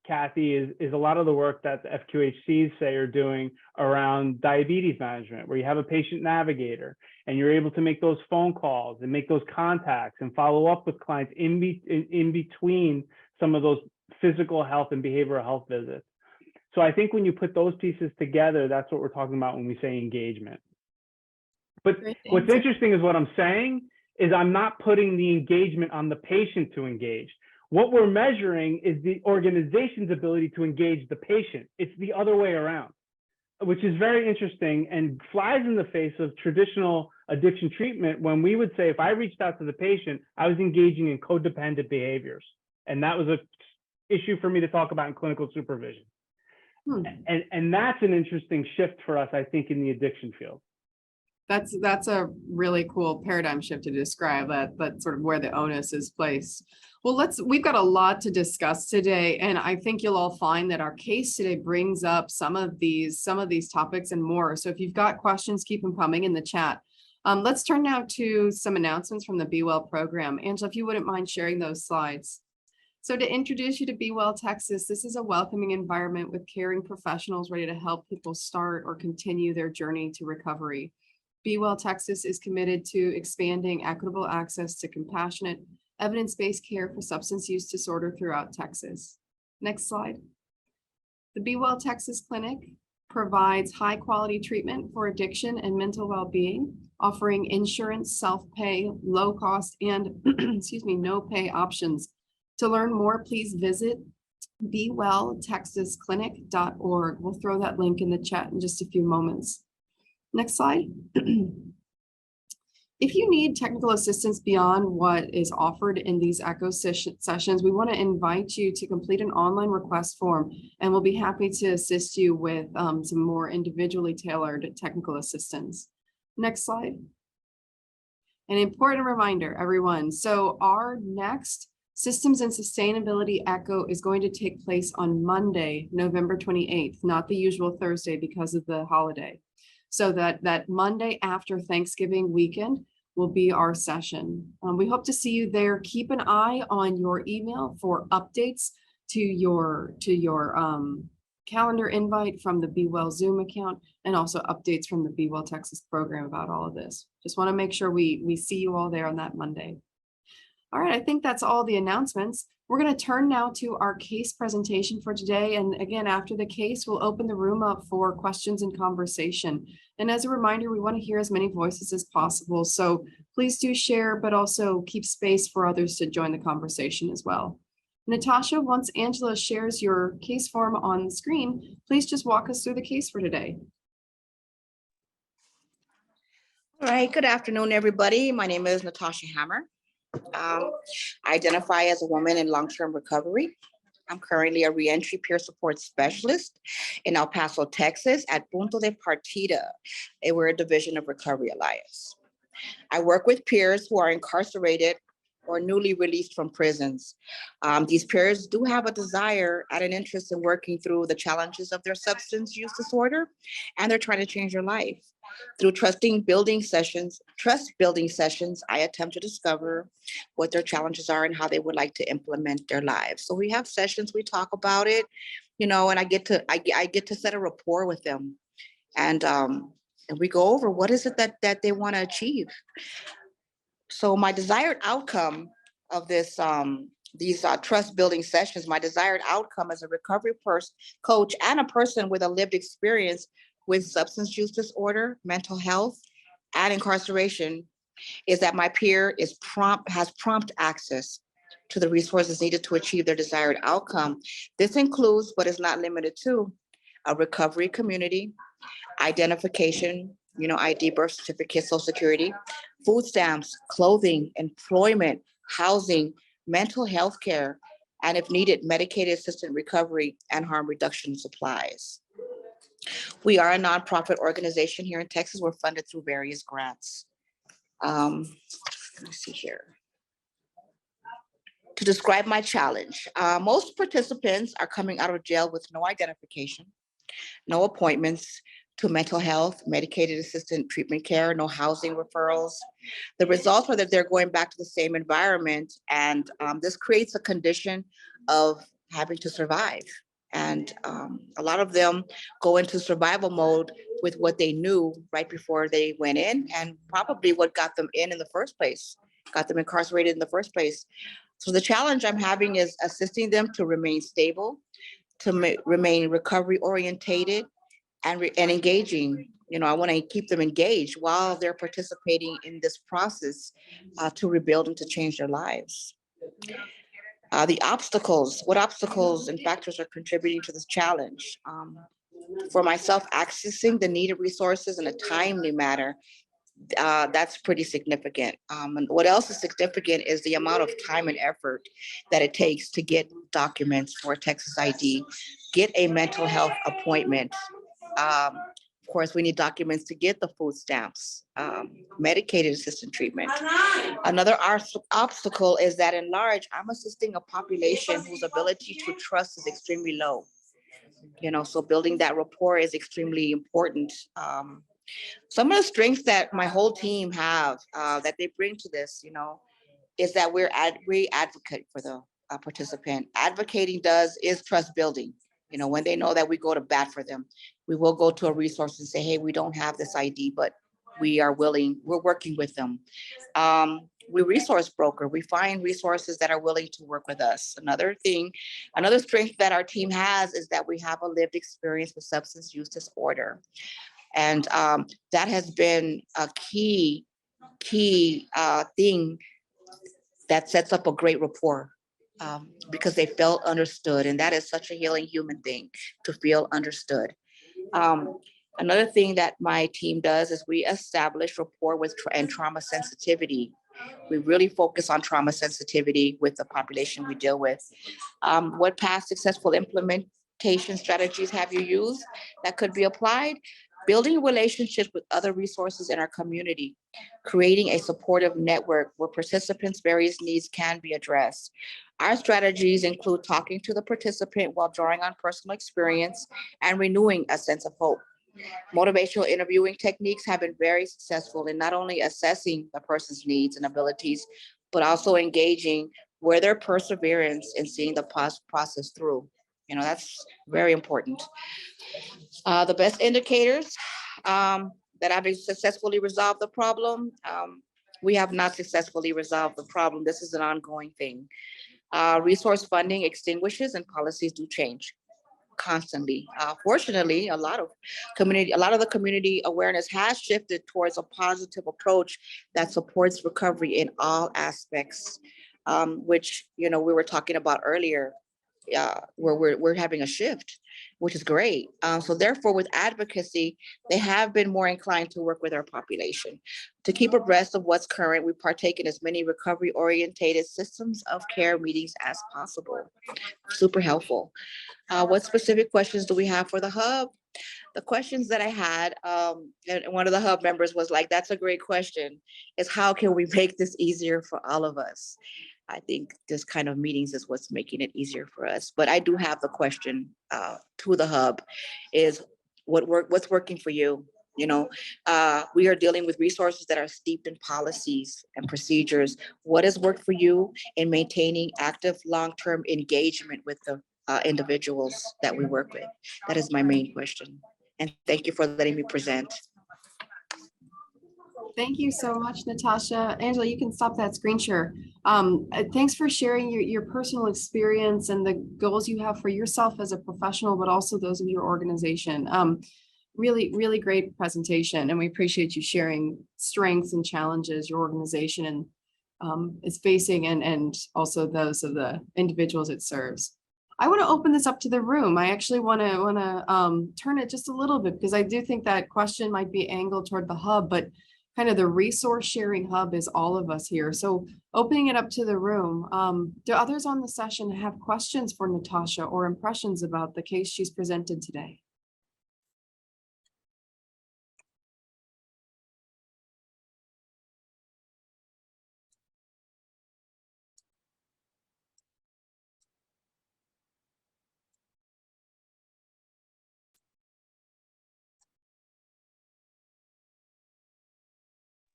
Kathy, is a lot of the work that the FQHCs say are doing around diabetes management, where you have a patient navigator and you're able to make those phone calls and make those contacts and follow up with clients in between some of those physical health and behavioral health visits. So I think when you put those pieces together, that's what we're talking about when we say engagement. But Great what's answer. interesting is what I'm saying is I'm not putting the engagement on the patient to engage. What we're measuring is the organization's ability to engage the patient. It's the other way around, which is very interesting and flies in the face of traditional addiction treatment when we would say, if I reached out to the patient, I was engaging in codependent behaviors. And that was an issue for me to talk about in clinical supervision. And that's an interesting shift for us, I think, in the addiction field. That's a really cool paradigm shift to describe that's sort of where the onus is placed. Well, we've got a lot to discuss today, and I think you'll all find that our case today brings up some of these topics and more. So if you've got questions, keep them coming in the chat. Let's turn now to some announcements from the Be Well program. Angela, if you wouldn't mind sharing those slides. So to introduce you to Be Well Texas, this is a welcoming environment with caring professionals ready to help people start or continue their journey to recovery. Be Well Texas is committed to expanding equitable access to compassionate, evidence-based care for substance use disorder throughout Texas. Next slide. The Be Well Texas Clinic provides high-quality treatment for addiction and mental well-being, offering insurance, self-pay, low-cost, and no-pay options. To learn more, please visit bewelltexasclinic.org. We'll throw that link in the chat in just a few moments. Next slide. If you need technical assistance beyond what is offered in these ECHO sessions, we want to invite you to complete an online request form, and we'll be happy to assist you with some more individually tailored technical assistance. Next slide. An important reminder, everyone. So our next Systems and Sustainability ECHO is going to take place on Monday, November 28th, not the usual Thursday because of the holiday. So that Monday after Thanksgiving weekend will be our session. We hope to see you there. Keep an eye on your email for updates to your calendar invite from the Be Well Zoom account, and also updates from the Be Well Texas program about all of this. Just want to make sure we see you all there on that Monday. All right, I think that's all the announcements. We're going to turn now to our case presentation for today. And again, after the case, we'll open the room up for questions and conversation. And as a reminder, we want to hear as many voices as possible. So please do share, but also keep space for others to join the conversation as well. Natasha, once Angela shares your case form on the screen, please just walk us through the case for today. All right, good afternoon, everybody. My name is Natasha Hammer. I identify as a woman in long-term recovery. I'm currently a reentry peer support specialist in El Paso, Texas at Punto de Partida. We're a division of Recovery Alliance. I work with peers who are incarcerated or newly released from prisons. These peers do have a desire and an interest in working through the challenges of their substance use disorder, and they're trying to change their life. Through trust building sessions, I attempt to discover what their challenges are and how they would like to implement their lives. So we have sessions, we talk about it, and I get to set a rapport with them, and we go over what is it that they want to achieve. So my desired outcome of these trust building sessions, my desired outcome as a recovery coach and a person with a lived experience with substance use disorder, mental health, and incarceration, is that my peer has prompt access to the resources needed to achieve their desired outcome. This includes, but is not limited to, a recovery community, identification, ID, birth certificate, Social Security, food stamps, clothing, employment, housing, mental health care, and if needed, medicated assisted recovery and harm reduction supplies. We are a nonprofit organization here in Texas. We're funded through various grants. Let me see here. To describe my challenge, most participants are coming out of jail with no identification, no appointments to mental health, medicated assisted treatment care, no housing referrals. The results are that they're going back to the same environment, and this creates a condition of having to survive. And a lot of them go into survival mode with what they knew right before they went in, and probably what got them in the first place, got them incarcerated in the first place. So the challenge I'm having is assisting them to remain stable, to remain recovery orientated and engaging. I want to keep them engaged while they're participating in this process to rebuild and to change their lives. The obstacles, what obstacles and factors are contributing to this challenge? For myself, accessing the needed resources in a timely manner, that's pretty significant. And what else is significant is the amount of time and effort that it takes to get documents for Texas ID, get a mental health appointment. Of course, we need documents to get the food stamps, medicated assisted treatment. Another obstacle is that in large, I'm assisting a population whose ability to trust is extremely low. So building that rapport is extremely important. Some of the strengths that my whole team have that they bring to this, is that we advocate for the participant. Advocating is trust building. When they know that we go to bat for them, we will go to a resource and say, hey, we don't have this ID, but we're working with them. We resource broker, we find resources that are willing to work with us. Another strength that our team has is that we have a lived experience with substance use disorder. And that has been a key thing that sets up a great rapport because they felt understood. And that is such a healing human thing, to feel understood. Another thing that my team does is we establish rapport and trauma sensitivity. We really focus on trauma sensitivity with the population we deal with. What past successful implementation strategies have you used that could be applied? Building relationships with other resources in our community, creating a supportive network where participants' various needs can be addressed. Our strategies include talking to the participant while drawing on personal experience and renewing a sense of hope. Motivational interviewing techniques have been very successful in not only assessing the person's needs and abilities, but also engaging where their perseverance in seeing the process through. That's very important. The best indicators that I've successfully resolved the problem. We have not successfully resolved the problem. This is an ongoing thing. Resource funding extinguishes and policies do change constantly. Fortunately, a lot of the community awareness has shifted towards a positive approach that supports recovery in all aspects, which we were talking about earlier, where we're having a shift, which is great. So therefore, with advocacy, they have been more inclined to work with our population. To keep abreast of what's current, we partake in as many recovery-orientated systems of care meetings as possible. Super helpful. What specific questions do we have for the hub? The questions that I had, and one of the hub members was like, that's a great question, is how can we make this easier for all of us? I think this kind of meetings is what's making it easier for us. But I do have the question to the hub is what's working for you? We are dealing with resources that are steeped in policies and procedures. What has worked for you in maintaining active long-term engagement with the individuals that we work with? That is my main question. And thank you for letting me present. Thank you so much, Natasha. Angela, you can stop that screen share. Thanks for sharing your personal experience and the goals you have for yourself as a professional, but also those of your organization. Really, really great presentation. And we appreciate you sharing strengths and challenges your organization is facing and also those of the individuals it serves. I want to open this up to the room. I actually want to turn it just a little bit because I do think that question might be angled toward the hub, but kind of the resource sharing hub is all of us here. So opening it up to the room, do others on the session have questions for Natasha or impressions about the case she's presented today?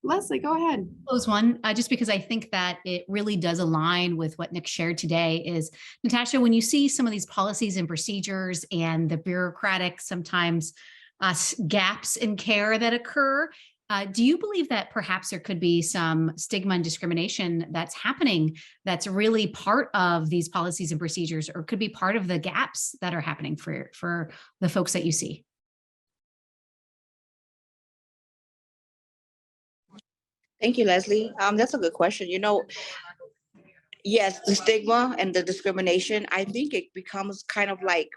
Leslie, go ahead. Close one, just because I think that it really does align with what Nick shared today is, Natasha, when you see some of these policies and procedures and the bureaucratic sometimes gaps in care that occur, Do you believe that perhaps there could be some stigma and discrimination that's happening that's really part of these policies and procedures, or could be part of the gaps that are happening for the folks that you see? Thank you, Leslie. That's a good question. Yes, the stigma and the discrimination, I think it becomes kind of like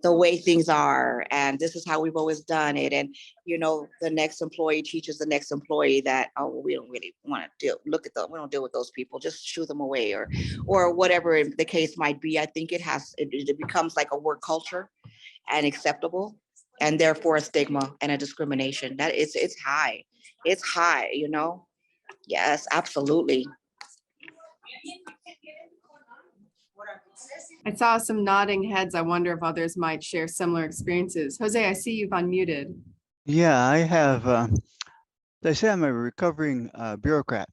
the way things are, and this is how we've always done it. And the next employee teaches the next employee that, oh, well, we don't really want to look at them. We don't deal with those people. Just shoo them away, or whatever the case might be. I think it becomes like a work culture and acceptable, and therefore a stigma and a discrimination. That it's high. It's high. Yes, absolutely. I saw some nodding heads. I wonder if others might share similar experiences. Jose, I see you've unmuted. Yeah, I have. They say I'm a recovering bureaucrat.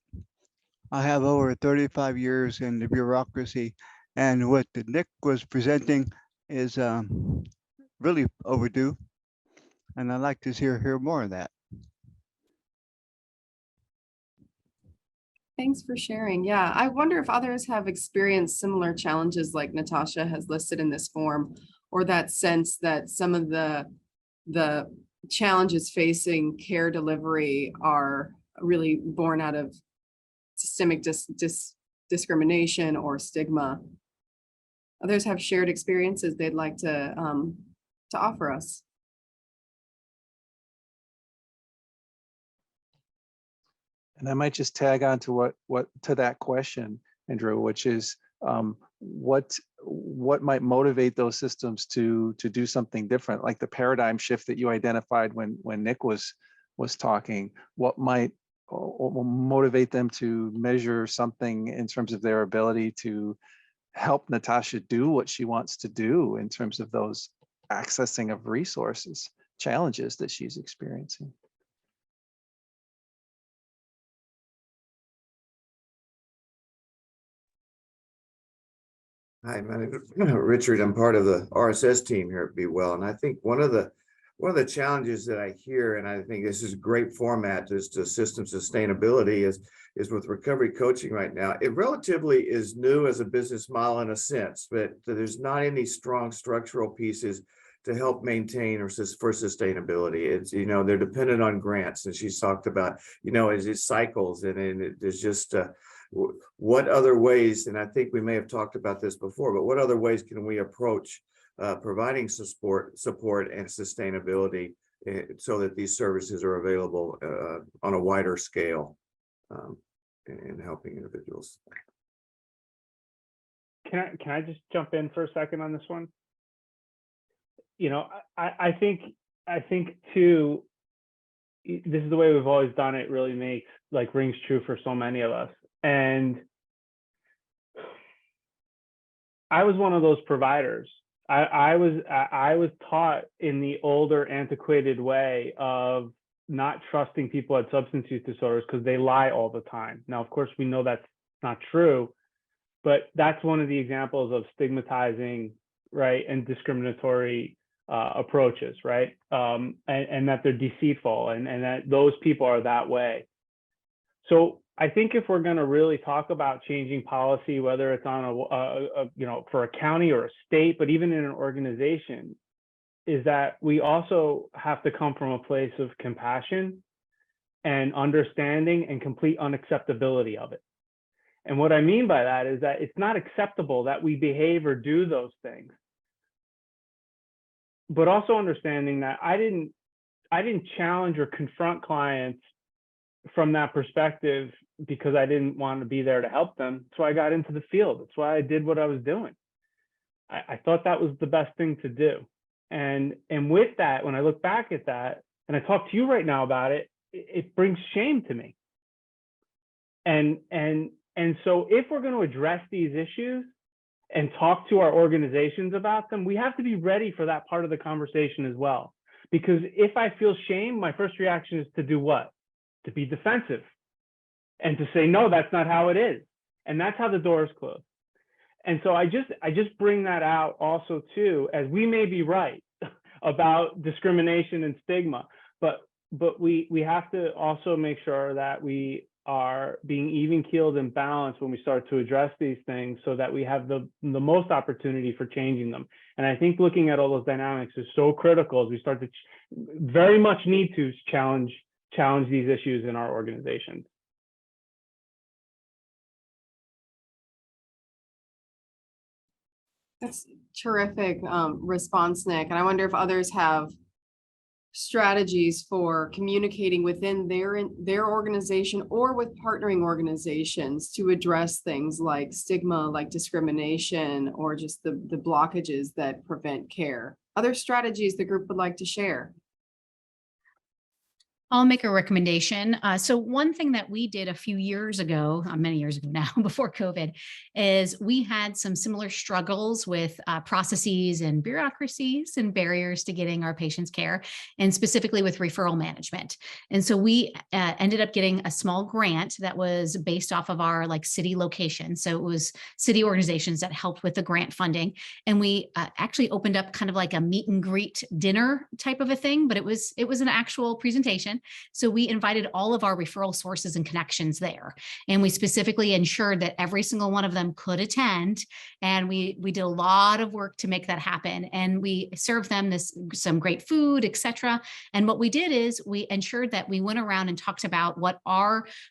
I have over 35 years in the bureaucracy, and what Nick was presenting is really overdue, and I'd like to hear more of that. Thanks for sharing. Yeah, I wonder if others have experienced similar challenges like Natasha has listed in this form, or that sense that some of the challenges facing care delivery are really born out of systemic discrimination or stigma. Others have shared experiences they'd like to offer us. And I might just tag on to what to that question, Andrew, which is what might motivate those systems to do something different, like the paradigm shift that you identified when Nick was talking. What might motivate them to measure something in terms of their ability to help Natasha do what she wants to do in terms of those accessing of resources, challenges that she's experiencing. Hi, my name is Richard. I'm part of the RSS team here at Be Well, and I think one of the challenges that I hear, and I think this is a great format as to system sustainability, is with recovery coaching right now. It relatively is new as a business model in a sense, but there's not any strong structural pieces to help maintain or for sustainability. It's they're dependent on grants, and she's talked about it cycles, and there's just what other ways, and I think we may have talked about this before, but what other ways can we approach providing support and sustainability so that these services are available on a wider scale in helping individuals? Can I just jump in for a second on this one? I think too, this is the way we've always done it, really rings true for so many of us. And I was one of those providers. I was taught in the older, antiquated way of not trusting people with substance use disorders because they lie all the time. Now, of course, we know that's not true, but that's one of the examples of stigmatizing, right, and discriminatory approaches, right, and that they're deceitful, and that those people are that way. So I think if we're going to really talk about changing policy, whether it's on for a county or a state, but even in an organization, is that we also have to come from a place of compassion and understanding and complete unacceptability of it. And what I mean by that is that it's not acceptable that we behave or do those things, but also understanding that I didn't challenge or confront clients from that perspective because I didn't want to be there to help them. That's why I got into the field. That's why I did what I was doing. I thought that was the best thing to do. And with that, when I look back at that, and I talk to you right now about it, it brings shame to me. And so if we're going to address these issues and talk to our organizations about them, we have to be ready for that part of the conversation as well. Because if I feel shame, my first reaction is to do what? To be defensive and to say, no, that's not how it is. And that's how the door is closed. And so I just bring that out also too, as we may be right about discrimination and stigma, but but we have to also make sure that we are being even keeled and balanced when we start to address these things so that we have the most opportunity for changing them. And I think looking at all those dynamics is so critical as we start to very much need to challenge these issues in our organizations. That's terrific response, Nick. And I wonder if others have strategies for communicating within their organization or with partnering organizations to address things like stigma, like discrimination, or just the blockages that prevent care. Other strategies the group would like to share. I'll make a recommendation. So one thing that we did a few years ago, many years ago now, before COVID, is we had some similar struggles with processes and bureaucracies and barriers to getting our patients care, and specifically with referral management. And so we ended up getting a small grant that was based off of our city location. So it was city organizations that helped with the grant funding. And we actually opened up kind of like a meet and greet dinner type of a thing, but it was an actual presentation. So we invited all of our referral sources and connections there. And we specifically ensured that every single one of them could attend. And we did a lot of work to make that happen. And we served them some great food, et cetera. And what we did is we ensured that we went around and talked about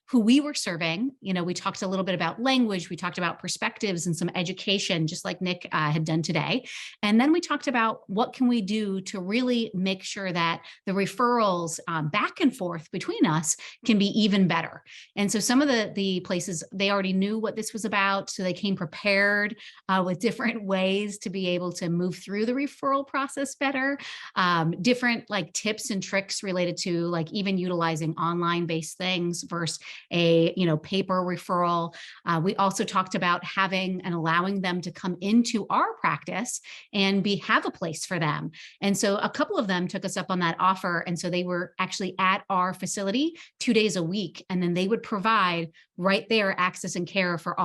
who we were serving. We talked a little bit about language. We talked about perspectives and some education, just like Nick had done today. And then we talked about what can we do to really make sure that the referrals back and forth between us can be even better. And so some of the places, they already knew what this was about. So they came prepared with different ways to be able to move through the referral process better. Different tips and tricks related to even utilizing online based things versus a paper referral. We also talked about having and allowing them to come into our practice and have a place for them. And so a couple of them took us up on that offer. And so they were actually at our facility 2 days a week. And then they would provide right there access and care for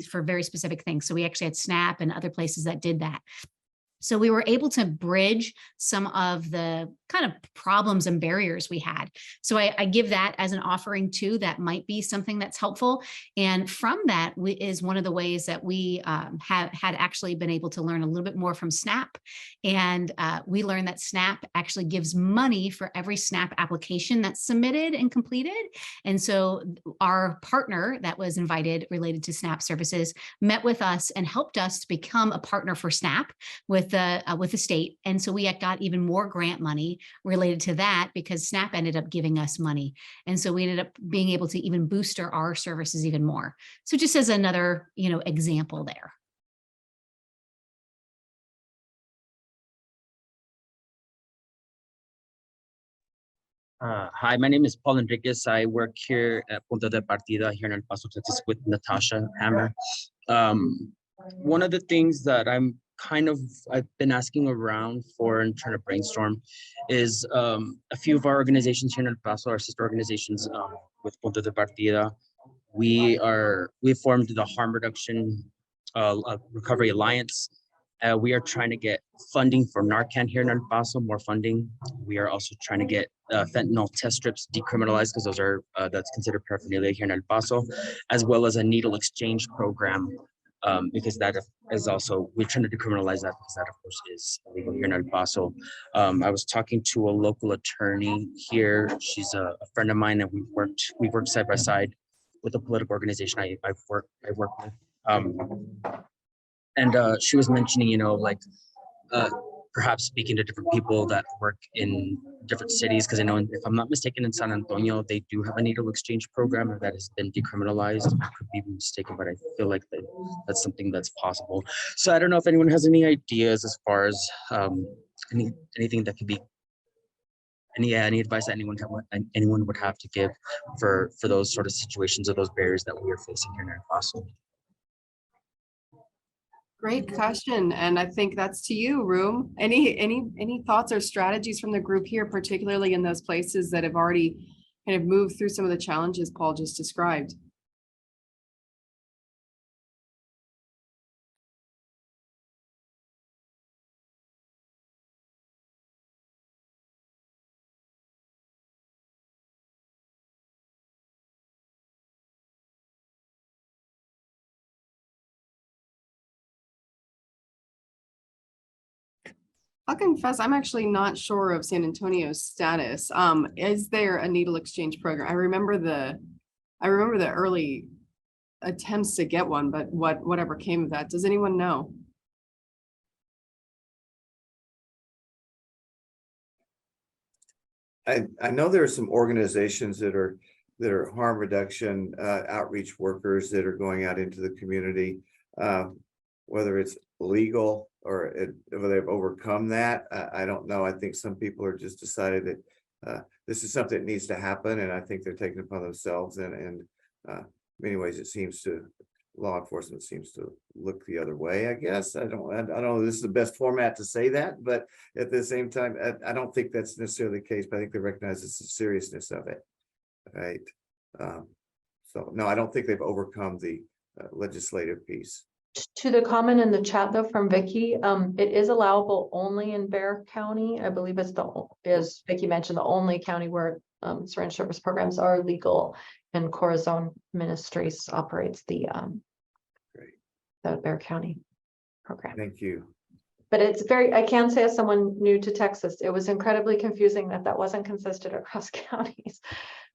for very specific things. So we actually had SNAP and other places that did that. So we were able to bridge some of the kind of problems and barriers we had. So I give that as an offering too. That might be something that's helpful. And from that is one of the ways that we had actually been able to learn a little bit more from SNAP. And we learned that SNAP actually gives money for every SNAP application that's submitted and completed. And so our partner that was invited related to SNAP services met with us and helped us to become a partner for SNAP with the state. And so we got even more grant money related to that because SNAP ended up giving us money. And so we ended up being able to even boost our services even more. So just as another, example there. Hi, my name is Paul Enriquez. I work here at Punto de Partida here in El Paso, Texas with Natasha Hammer. One of the things that I've been asking around for and trying to brainstorm is a few of our organizations here in El Paso, our sister organizations with Punto de Partida. We formed the Harm Reduction Recovery Alliance. We are trying to get funding for Narcan here in El Paso, more funding. We are also trying to get fentanyl test strips decriminalized because those are that's considered paraphernalia here in El Paso, as well as a needle exchange program because that is also, we're trying to decriminalize that because that of course is illegal here in El Paso. I was talking to a local attorney here. She's a friend of mine, and we've worked side by side with a political organization I work with. And she was mentioning, perhaps speaking to different people that work in different cities, because I know, if I'm not mistaken, in San Antonio, they do have a needle exchange program that has been decriminalized. I could be mistaken, but I feel like that's something that's possible. So I don't know if anyone has any ideas as far as anything that could be, any advice that anyone would have to give for those sort of situations or those barriers that we are facing here in El Paso. Great question. And I think that's to you, Room. Any thoughts or strategies from the group here, particularly in those places that have already kind of moved through some of the challenges Paul just described? I'll confess, I'm actually not sure of San Antonio's status. Is there a needle exchange program? I remember the early attempts to get one, but whatever came of that. Does anyone know? I know there are some organizations that are harm reduction outreach workers that are going out into the community. Whether it's legal or whether they've overcome that, I don't know. I think some people are just decided that this is something that needs to happen, and I think they're taking it upon themselves. And in many ways, it seems to law enforcement seems to look the other way. I guess I don't know. This is the best format to say that, but at the same time, I don't think that's necessarily the case. But I think they recognize the seriousness of it, right? So no, I don't think they've overcome the legislative piece. To the comment in the chat though from Vicky, it is allowable only in Bexar County. I believe it's as Vicky mentioned, the only county where syringe service programs are legal, and Corazon Ministries operates the Bexar County program. Thank you. But it's I can say as someone new to Texas, it was incredibly confusing that wasn't consistent across counties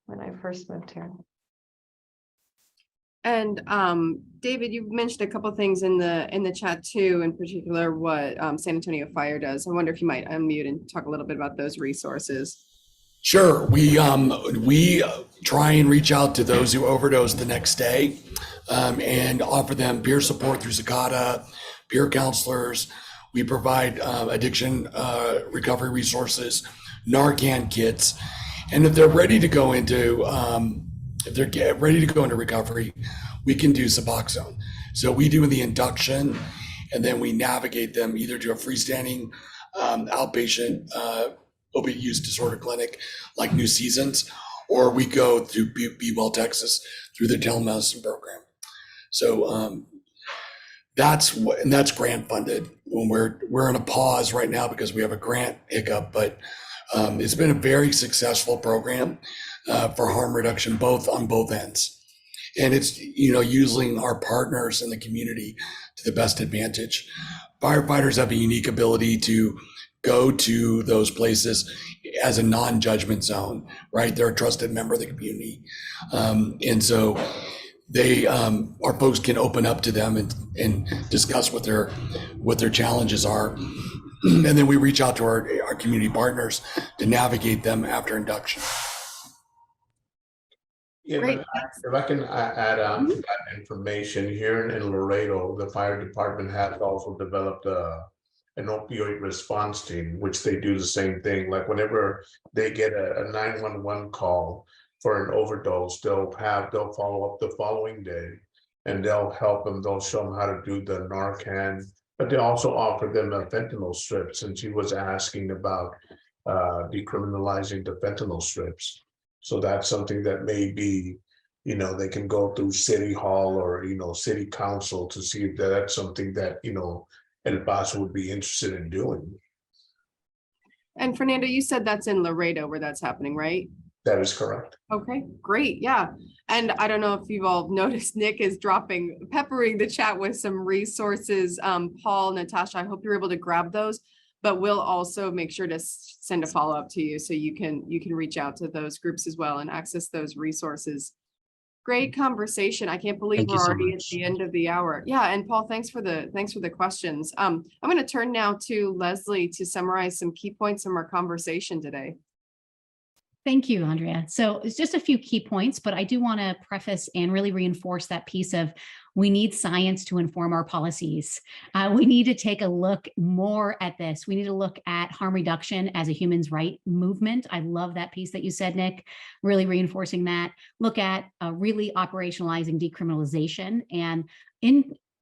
when I first moved here. And David, you mentioned a couple of things in the chat too, in particular what San Antonio Fire does. I wonder if you might unmute and talk a little bit about those resources. Sure. We try and reach out to those who overdose the next day and offer them peer support through Zacata, peer counselors. We provide addiction recovery resources, Narcan kits, and if they're ready to go into recovery, we can do Suboxone. So we do the induction, and then we navigate them either to a freestanding outpatient opiate use disorder clinic like New Seasons, or we go through Be Well Texas through the telemedicine program. So that's grant funded. When we're in a pause right now because we have a grant hiccup, but it's been a very successful program for harm reduction, on both ends. And it's, using our partners in the community to the best advantage. Firefighters have a unique ability to go to those places as a non-judgment zone, right? They're a trusted member of the community. And so our folks can open up to them and discuss what their challenges are. And then we reach out to our community partners to navigate them after induction. Yeah, if I can add on to that information, here in Laredo, the fire department has also developed an opioid response team, which they do the same thing. Like whenever they get a 911 call for an overdose, they'll follow up the following day, and they'll help them. They'll show them how to do the Narcan, but they also offer them a fentanyl strip, since he was asking about decriminalizing the fentanyl strips. So that's something that maybe, they can go through City Hall or, City Council to see if that's something that, El Paso would be interested in doing. And Fernando, you said that's in Laredo where that's happening, right? That is correct. Okay, great. Yeah. And I don't know if you've all noticed, Nick is peppering the chat with some resources. Paul, Natasha, I hope you're able to grab those, but we'll also make sure to send a follow-up to you so you can reach out to those groups as well and access those resources. Great conversation. I can't believe we're already at the end of the hour. Yeah, and Paul, thanks for the questions. I'm going to turn now to Leslie to summarize some key points from our conversation today. Thank you, Andrea. So it's just a few key points, but I do want to preface and really reinforce that piece of we need science to inform our policies. We need to take a look more at this. We need to look at harm reduction as a human's right movement. I love that piece that you said, Nick, really reinforcing that. Look at really operationalizing decriminalization, and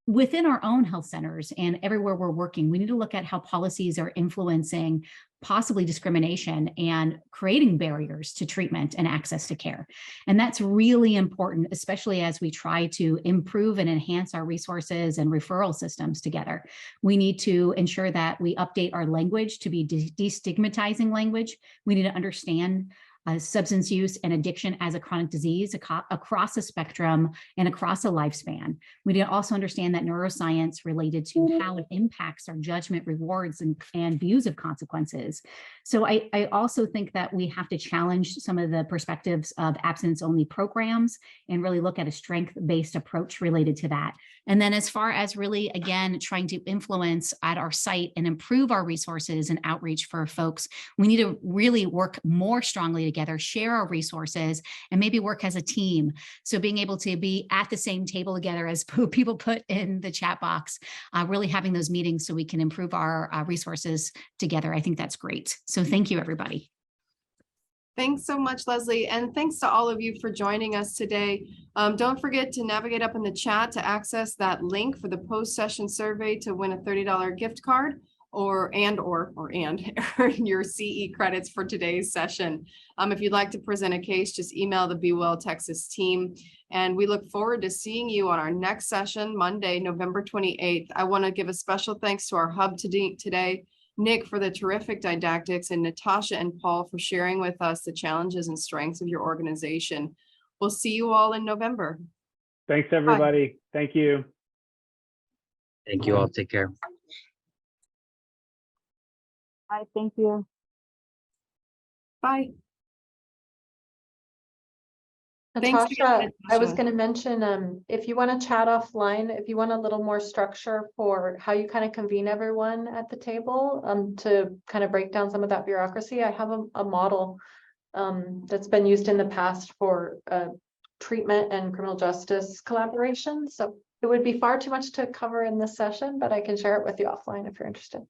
within our own health centers and everywhere we're working, we need to look at how policies are influencing possibly discrimination and creating barriers to treatment and access to care. And that's really important, especially as we try to improve and enhance our resources and referral systems together. We need to ensure that we update our language to be destigmatizing language. We need to understand substance use and addiction as a chronic disease across a spectrum and across a lifespan. We also understand that neuroscience related to how it impacts our judgment, rewards, and views of consequences. So I also think that we have to challenge some of the perspectives of abstinence-only programs and really look at a strength-based approach related to that. And then as far as really, again, trying to influence at our site and improve our resources and outreach for folks, we need to really work more strongly together, share our resources, and maybe work as a team. So being able to be at the same table together, as people put in the chat box, really having those meetings so we can improve our resources together. I think that's great. So thank you, everybody. Thanks so much, Leslie. And thanks to all of you for joining us today. Don't forget to navigate up in the chat to access that link for the post-session survey to win a $30 gift card or earn your CE credits for today's session. If you'd like to present a case, just email the Be Well Texas team. And we look forward to seeing you on our next session, Monday, November 28th. I want to give a special thanks to our hub today, Nick for the terrific didactics, and Natasha and Paul for sharing with us the challenges and strengths of your organization. We'll see you all in November. Thanks, everybody. Bye. Thank you. Thank you all. Take care. Bye. Thank you. Bye. Natasha, I was going to mention, if you want to chat offline, if you want a little more structure for how you kind of convene everyone at the table, to kind of break down some of that bureaucracy, I have a model that's been used in the past for treatment and criminal justice collaboration. So it would be far too much to cover in this session, but I can share it with you offline if you're interested.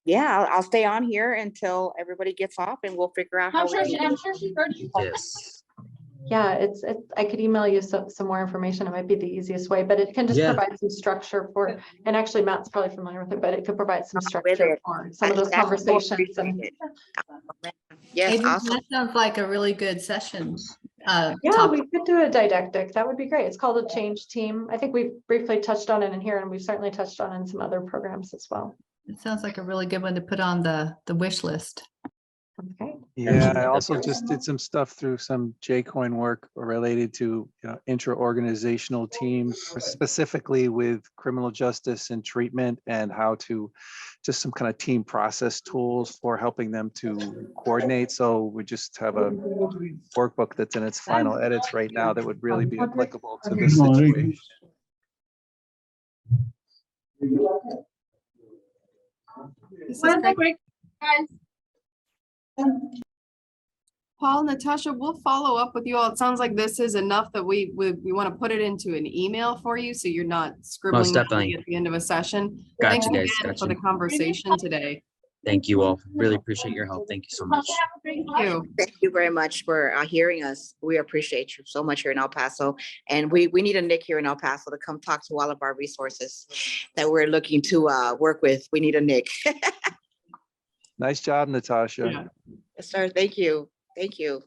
Yeah, I'll stay on here until everybody gets off and we'll figure out how I'm sure she heard you. Yes. Yeah, I could email you some more information. It might be the easiest way, but it can just provide some structure for, and actually Matt's probably familiar with it, but it could provide some structure for some of those conversations. And yes, awesome. That sounds like a really good session. Yeah, we could do a didactic. That would be great. It's called a change team. I think we've briefly touched on it in here, and we've certainly touched on it in some other programs as well. It sounds like a really good one to put on the wish list. Okay. Yeah, I also just did some stuff through some J-Coin work related to intra-organizational teams, specifically with criminal justice and treatment, and how to just some kind of team process tools for helping them to coordinate. So we just have a workbook that's in its final edits right now that would really be applicable to this situation. This is great, guys. Paul, Natasha, we'll follow up with you all. It sounds like this is enough that we want to put it into an email for you, so you're not scribbling at the end of a session. Thank you again for the conversation today. Thank you all. Really appreciate your help. Thank you so much. Thank you. Thank you very much for hearing us. We appreciate you so much here in El Paso. And we need a Nick here in El Paso to come talk to all of our resources that we're looking to work with. We need a Nick. Nice job, Natasha. Yeah. Yes, sir. Thank you. Thank you.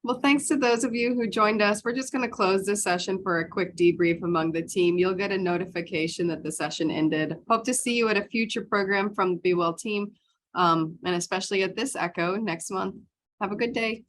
Well, thanks to those of you who joined us. We're just going to close this session for a quick debrief among the team. You'll get a notification that the session ended. Hope to see you at a future program from the Be Well team, and especially at this ECHO next month. Have a good day.